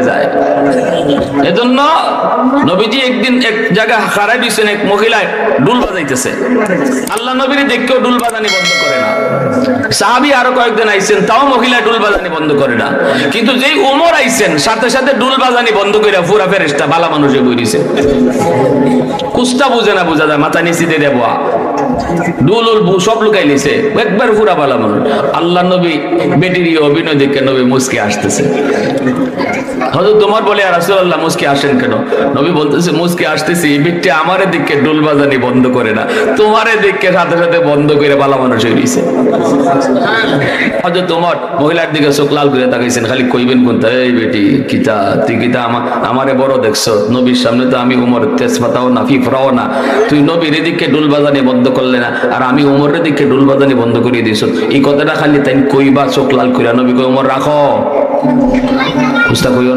যায়। এজন্য নবীজি একদিন এক জায়গায় খাড়াই দিয়েছেন, এক মহিলায় ডুল বাজাইতেছে। আল্লাহ নবীর দেখেও ডুল বাজানি বন্ধ করে না। সাহাবী আরো কয়েকদিন আইছেন, তাও মহিলা ডুল বাজানি বন্ধ করে না। কিন্তু যেই ওমর আইছেন, সাথে সাথে ডুল বাজানি বন্ধ করে পুরা ফেরেশতা বালা মানুষে বইছে। কুস্তা বুঝে না, বোঝা যায় মাথা নিচে দিয়ে দেবো ডুল সব লুকাই নিছে, একবার পুরা বালা মানুষ। আল্লাহ নবী বেটির অভিনয় দেখে নবী মুস্কি আসতেছে। হযরত তোমার বলে আর রাসূলুল্লাহ মুস্কি আসেন কেন? নবী বলতেছে মুস্কি আসতেছি এই ব্যক্তি আমারে দিকে ডুল বাজানি বন্ধ করে না, তোমারে দিকে সাথে সাথে বন্ধ করে বালা মানুষ হয়ে গেছে। হযরত তোমার মহিলার দিকে চোখ লাল করে তাকাইছেন, খালি কইবেন কোনটা, এই বেটি কিতা তুই কিতা আমারে বড় দেখছো, নবীর সামনে তো আমি উমর তেজপাতাও না ফিফরাও না, তুই নবীর দিকে ডুল বাজানি বন্ধ করলে না, আর আমি উমরের দিকে ডুল বাজানি বন্ধ করে দিয়েছ। এই কথাটা খালি তাই কইবা চোখ লাল কইরা, নবী কই উমর রাখো, কুস্তা কইও।